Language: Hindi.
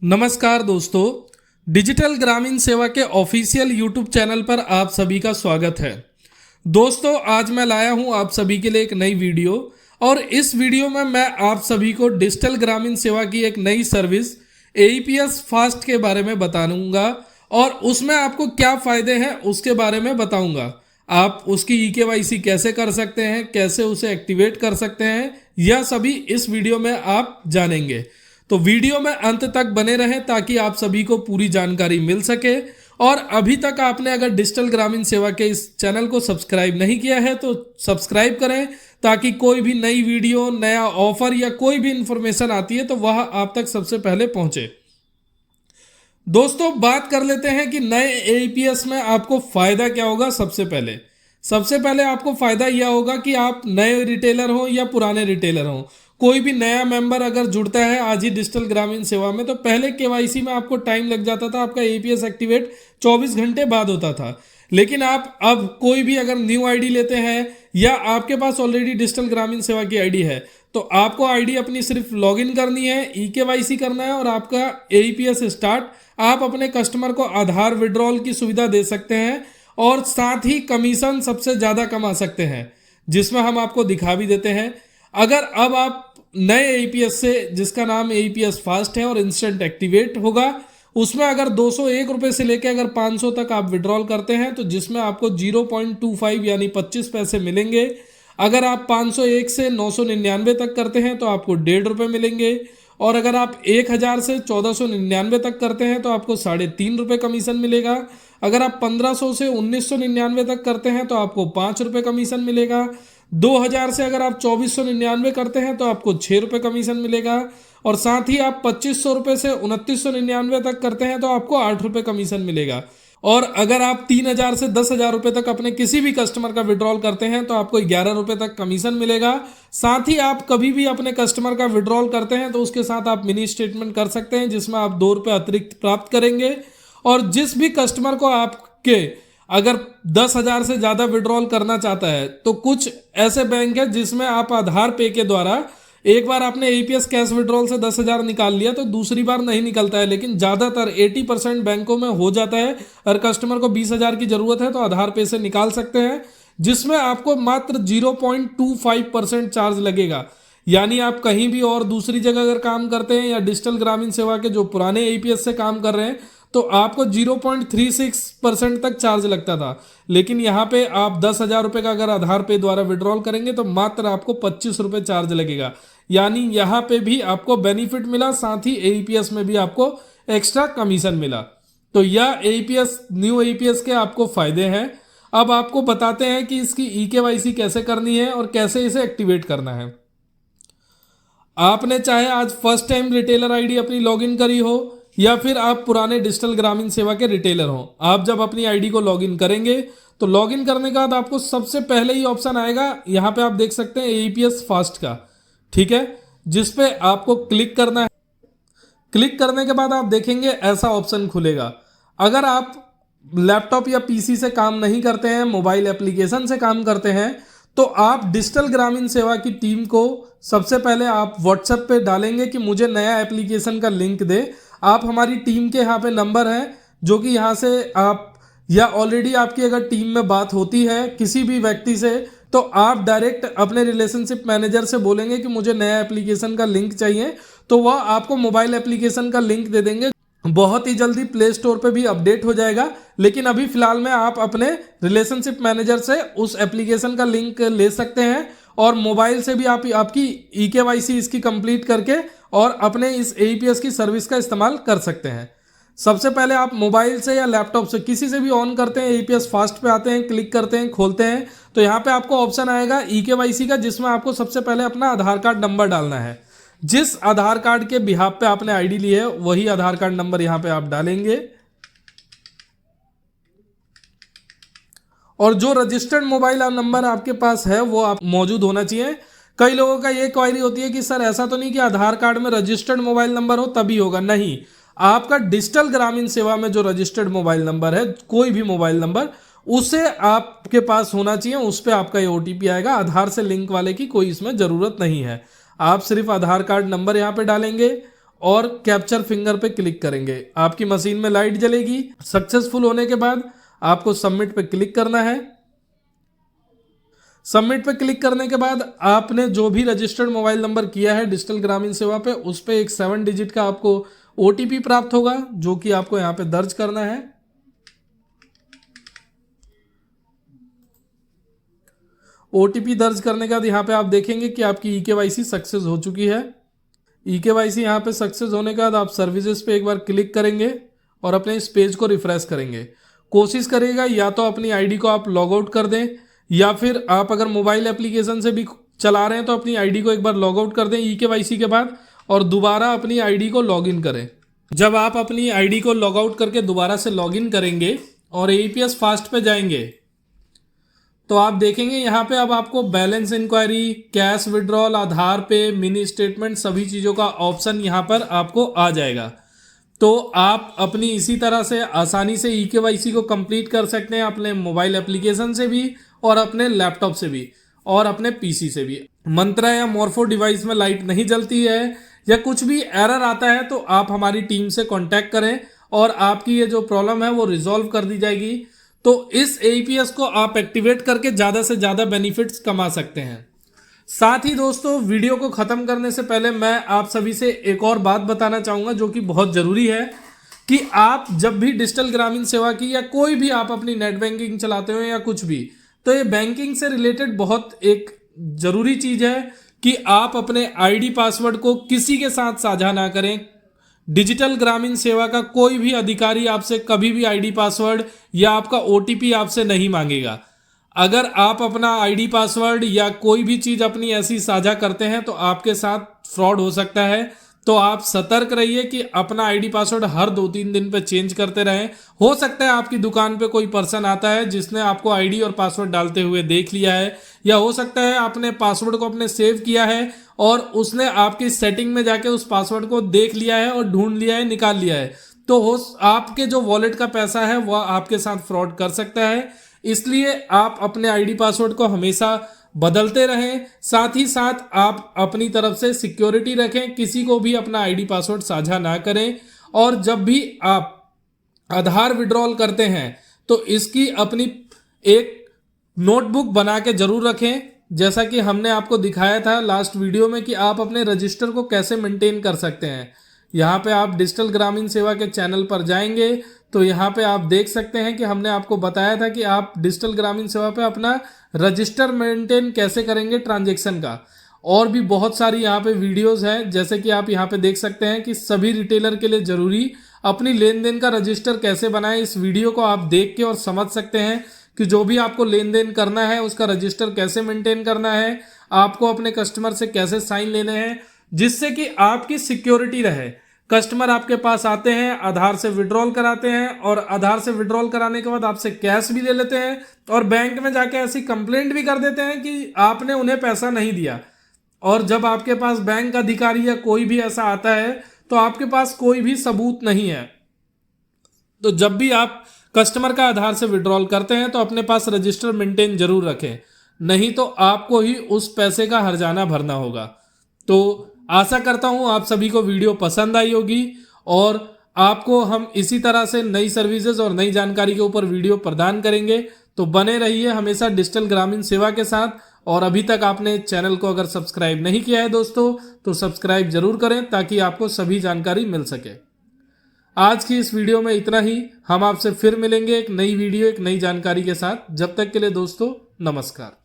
नमस्कार दोस्तों, डिजिटल ग्रामीण सेवा के ऑफिशियल यूट्यूब चैनल पर आप सभी का स्वागत है। दोस्तों, आज मैं लाया हूं आप सभी के लिए एक नई वीडियो और इस वीडियो में मैं आप सभी को डिजिटल ग्रामीण सेवा की एक नई सर्विस AEPS फास्ट के बारे में बताऊंगा और उसमें आपको क्या फ़ायदे हैं उसके बारे में बताऊंगा। आप उसकी eKYC कैसे कर सकते हैं, कैसे उसे एक्टिवेट कर सकते हैं, यह सभी इस वीडियो में आप जानेंगे। तो वीडियो में अंत तक बने रहें ताकि आप सभी को पूरी जानकारी मिल सके। और अभी तक आपने अगर डिजिटल ग्रामीण सेवा के इस चैनल को सब्सक्राइब नहीं किया है तो सब्सक्राइब करें ताकि कोई भी नई वीडियो, नया ऑफर या कोई भी इंफॉर्मेशन आती है तो वह आप तक सबसे पहले पहुंचे। दोस्तों, बात कर लेते हैं कि नए AEPS में आपको फायदा क्या होगा। सबसे पहले आपको फायदा यह होगा कि आप नए रिटेलर हो या पुराने रिटेलर हो, कोई भी नया मेंबर अगर जुड़ता है आज ही डिजिटल ग्रामीण सेवा में तो पहले KYC में आपको टाइम लग जाता था, आपका AEPS एक्टिवेट 24 घंटे बाद होता था। लेकिन आप अब कोई भी अगर न्यू आईडी लेते हैं या आपके पास ऑलरेडी डिजिटल ग्रामीण सेवा की आईडी है तो आपको आईडी अपनी सिर्फ लॉगिन करनी है, eKYC करना है और आपका AEPS स्टार्ट। आप अपने कस्टमर को आधार विड्रॉल की सुविधा दे सकते हैं और साथ ही कमीशन सबसे ज़्यादा कमा सकते हैं, जिसमें हम आपको दिखा भी देते हैं। अगर अब आप नए AEPS से, जिसका नाम AEPS फास्ट है और इंस्टेंट एक्टिवेट होगा, उसमें अगर 201 रुपये से लेकर अगर 500 तक आप विड्रॉल करते हैं तो जिसमें आपको 0.25 यानी 25 पैसे मिलेंगे। अगर आप 501 से 999 तक करते हैं तो आपको 1.5 रुपये मिलेंगे और अगर आप 1000 से 1499 तक करते हैं तो आपको 3.5 रुपये कमीशन मिलेगा। अगर आप 1500 से 1999 तक करते हैं तो आपको 5 रुपये कमीशन मिलेगा। 2000 से अगर आप 2499 करते हैं तो आपको 6 रुपये कमीशन मिलेगा और साथ ही आप 2500 रुपये से 2999 तक करते हैं तो आपको 8 रुपये कमीशन मिलेगा। और अगर आप 3000 से 10,000 रुपये तक अपने किसी भी कस्टमर का विड्रॉल करते हैं तो आपको 11 रुपये तक कमीशन मिलेगा। साथ ही आप कभी भी अपने कस्टमर का विड्रॉल करते हैं तो उसके साथ आप मिनी स्टेटमेंट कर सकते हैं जिसमें आप 2 रुपये अतिरिक्त प्राप्त करेंगे। और जिस भी कस्टमर को आपके अगर 10,000 से ज़्यादा विड्रॉल करना चाहता है तो कुछ ऐसे बैंक है जिसमें आप आधार पे के द्वारा एक बार आपने AEPS कैश विड्रॉल से 10,000 निकाल लिया तो दूसरी बार नहीं निकलता है, लेकिन ज़्यादातर 80% बैंकों में हो जाता है। अगर कस्टमर को 20,000 की ज़रूरत है तो आधार पे से निकाल सकते हैं, जिसमें आपको मात्र 0.25% चार्ज लगेगा। यानी आप कहीं भी और दूसरी जगह अगर काम करते हैं या डिजिटल ग्रामीण सेवा के जो पुराने AEPS से काम कर रहे हैं तो आपको 0.36% तक चार्ज लगता था, लेकिन यहाँ पे आप 10,000 रुपये का अगर आधार पे द्वारा विड्रॉल करेंगे तो मात्र आपको 25 रुपये चार्ज लगेगा। यानी यहाँ पे भी आपको बेनिफिट मिला, साथ ही AEPS में भी आपको एक्स्ट्रा कमीशन मिला। तो यह AEPS न्यू AEPS के आपको फायदे हैं। अब आपको बताते हैं कि इसकी eKYC कैसे करनी है और कैसे इसे एक्टिवेट करना है। आपने चाहे आज फर्स्ट टाइम रिटेलर आईडी अपनी लॉगिन करी हो या फिर आप पुराने डिजिटल ग्रामीण सेवा के रिटेलर हो, आप जब अपनी आईडी को लॉगिन करेंगे तो लॉगिन करने के बाद आपको सबसे पहले ही ऑप्शन आएगा, यहाँ पे आप देख सकते हैं AEPS फास्ट का, ठीक है, जिस पे आपको क्लिक करना है। क्लिक करने के बाद आप देखेंगे ऐसा ऑप्शन खुलेगा। अगर आप लैपटॉप या PC से काम नहीं करते हैं, मोबाइल एप्लीकेशन से काम करते हैं तो आप डिजिटल ग्रामीण सेवा की टीम को सबसे पहले आप WhatsApp पे डालेंगे कि मुझे नया एप्लीकेशन का लिंक दे। आप हमारी टीम के यहाँ पे नंबर है जो कि यहाँ से आप, या ऑलरेडी आपकी अगर टीम में बात होती है किसी भी व्यक्ति से तो आप डायरेक्ट अपने रिलेशनशिप मैनेजर से बोलेंगे कि मुझे नया एप्लीकेशन का लिंक चाहिए तो वह आपको मोबाइल एप्लीकेशन का लिंक दे देंगे। बहुत ही जल्दी प्ले स्टोर पे भी अपडेट हो जाएगा, लेकिन अभी फिलहाल में आप अपने रिलेशनशिप मैनेजर से उस एप्लीकेशन का लिंक ले सकते हैं और मोबाइल से भी आप आपकी eKYC इसकी कंप्लीट करके और अपने इस AEPS की सर्विस का इस्तेमाल कर सकते हैं। सबसे पहले आप मोबाइल से या लैपटॉप से किसी से भी ऑन करते हैं, AEPS फास्ट पे आते हैं, क्लिक करते हैं, खोलते हैं तो यहाँ पे आपको ऑप्शन आएगा eKYC का, जिसमें आपको सबसे पहले अपना आधार कार्ड नंबर डालना है। जिस आधार कार्ड के बिहाफ पे आपने आईडी ली है वही आधार कार्ड नंबर यहाँ पे आप डालेंगे और जो रजिस्टर्ड मोबाइल नंबर आपके पास है वो आप मौजूद होना चाहिए। कई लोगों का ये क्वेरी होती है कि सर ऐसा तो नहीं कि आधार कार्ड में रजिस्टर्ड मोबाइल नंबर हो तभी होगा। नहीं, आपका डिजिटल ग्रामीण सेवा में जो रजिस्टर्ड मोबाइल नंबर है, कोई भी मोबाइल नंबर, उसे आपके पास होना चाहिए, उस पर आपका ये OTP आएगा। आधार से लिंक वाले की कोई इसमें ज़रूरत नहीं है। आप सिर्फ आधार कार्ड नंबर यहाँ पे डालेंगे और कैप्चर फिंगर पे क्लिक करेंगे। आपकी मशीन में लाइट जलेगी। सक्सेसफुल होने के बाद आपको सबमिट पे क्लिक करना है। सबमिट पे क्लिक करने के बाद आपने जो भी रजिस्टर्ड मोबाइल नंबर किया है डिजिटल ग्रामीण सेवा पे, उस पे एक 7 डिजिट का आपको ओटीपी प्राप्त होगा, जो कि आपको यहां पे दर्ज करना है। ओटीपी दर्ज करने के बाद यहां पे आप देखेंगे कि आपकी ईकेवाईसी सक्सेस हो चुकी है। ईकेवाईसी यहां पे सक्सेस होने के बाद आप सर्विसेज पे एक बार क्लिक करेंगे और अपने इस पेज को रिफ्रेश करेंगे। कोशिश करिएगा या तो अपनी आईडी को आप लॉग आउट कर दें, या फिर आप अगर मोबाइल एप्लीकेशन से भी चला रहे हैं तो अपनी आईडी को एक बार लॉग आउट कर दें ईकेवाईसी के बाद, और दोबारा अपनी आईडी को लॉग इन करें। जब आप अपनी आईडी को लॉग आउट करके दोबारा से लॉग इन करेंगे और एईपीएस फास्ट पे जाएंगे तो आप देखेंगे यहाँ पे अब आपको बैलेंस इंक्वायरी, कैश विड्रॉल, आधार पे, मिनी स्टेटमेंट, सभी चीज़ों का ऑप्शन यहाँ पर आपको आ जाएगा। तो आप अपनी इसी तरह से आसानी से ईकेवाईसी को कंप्लीट कर सकते हैं अपने मोबाइल एप्लीकेशन से भी, और अपने लैपटॉप से भी, और अपने पीसी से भी। मंत्रा या मोरफो डिवाइस में लाइट नहीं जलती है या कुछ भी एरर आता है तो आप हमारी टीम से कांटेक्ट करें और आपकी ये जो प्रॉब्लम है वो रिजॉल्व कर दी जाएगी। तो इस एईपीएस को आप एक्टिवेट करके ज़्यादा से ज़्यादा बेनिफिट्स कमा सकते हैं। साथ ही दोस्तों, वीडियो को ख़त्म करने से पहले मैं आप सभी से एक और बात बताना चाहूँगा जो कि बहुत ज़रूरी है, कि आप जब भी डिजिटल ग्रामीण सेवा की या कोई भी आप अपनी नेट बैंकिंग चलाते हो या कुछ भी, तो ये बैंकिंग से रिलेटेड बहुत एक ज़रूरी चीज़ है कि आप अपने आईडी पासवर्ड को किसी के साथ साझा ना करें। डिजिटल ग्रामीण सेवा का कोई भी अधिकारी आपसे कभी भी आईडी पासवर्ड या आपका ओटीपी आपसे नहीं मांगेगा। अगर आप अपना आईडी पासवर्ड या कोई भी चीज़ अपनी ऐसी साझा करते हैं तो आपके साथ फ्रॉड हो सकता है। तो आप सतर्क रहिए कि अपना आईडी पासवर्ड हर 2-3 दिन पे चेंज करते रहें। हो सकता है आपकी दुकान पे कोई पर्सन आता है जिसने आपको आईडी और पासवर्ड डालते हुए देख लिया है, या हो सकता है आपने पासवर्ड को अपने सेव किया है और उसने आपकी सेटिंग में जाके उस पासवर्ड को देख लिया है और ढूंढ लिया है, निकाल लिया है। तो हो आपके जो वॉलेट का पैसा है वह आपके साथ फ्रॉड कर सकता है। इसलिए आप अपने आईडी पासवर्ड को हमेशा बदलते रहें। साथ ही साथ आप अपनी तरफ से सिक्योरिटी रखें, किसी को भी अपना आईडी पासवर्ड साझा ना करें। और जब भी आप आधार विड्रॉल करते हैं तो इसकी अपनी एक नोटबुक बना के जरूर रखें, जैसा कि हमने आपको दिखाया था लास्ट वीडियो में कि आप अपने रजिस्टर को कैसे मेंटेन कर सकते हैं। यहाँ पे आप डिजिटल ग्रामीण सेवा के चैनल पर जाएंगे तो यहाँ पे आप देख सकते हैं कि हमने आपको बताया था कि आप डिजिटल ग्रामीण सेवा पे अपना रजिस्टर मेंटेन कैसे करेंगे ट्रांजैक्शन का। और भी बहुत सारी यहाँ पे वीडियोस हैं, जैसे कि आप यहाँ पे देख सकते हैं कि सभी रिटेलर के लिए जरूरी अपनी लेन देन का रजिस्टर कैसे बनाएं। इस वीडियो को आप देख के और समझ सकते हैं कि जो भी आपको लेन देन करना है उसका रजिस्टर कैसे मेंटेन करना है, आपको अपने कस्टमर से कैसे साइन लेने हैं, जिससे कि आपकी सिक्योरिटी रहे। कस्टमर आपके पास आते हैं, आधार से विड्रॉल कराते हैं और आधार से विड्रॉल कराने के बाद आपसे कैश भी ले लेते हैं और बैंक में जाके ऐसी कंप्लेंट भी कर देते हैं कि आपने उन्हें पैसा नहीं दिया। और जब आपके पास बैंक अधिकारी या कोई भी ऐसा आता है तो आपके पास कोई भी सबूत नहीं है। तो जब भी आप कस्टमर का आधार से विड्रॉल करते हैं तो अपने पास रजिस्टर मेंटेन जरूर रखें, नहीं तो आपको ही उस पैसे का हर्जाना भरना होगा। तो आशा करता हूं आप सभी को वीडियो पसंद आई होगी और आपको हम इसी तरह से नई सर्विसेज और नई जानकारी के ऊपर वीडियो प्रदान करेंगे। तो बने रहिए हमेशा डिजिटल ग्रामीण सेवा के साथ। और अभी तक आपने चैनल को अगर सब्सक्राइब नहीं किया है दोस्तों तो सब्सक्राइब जरूर करें ताकि आपको सभी जानकारी मिल सके। आज की इस वीडियो में इतना ही। हम आपसे फिर मिलेंगे एक नई वीडियो, एक नई जानकारी के साथ। जब तक के लिए दोस्तों नमस्कार।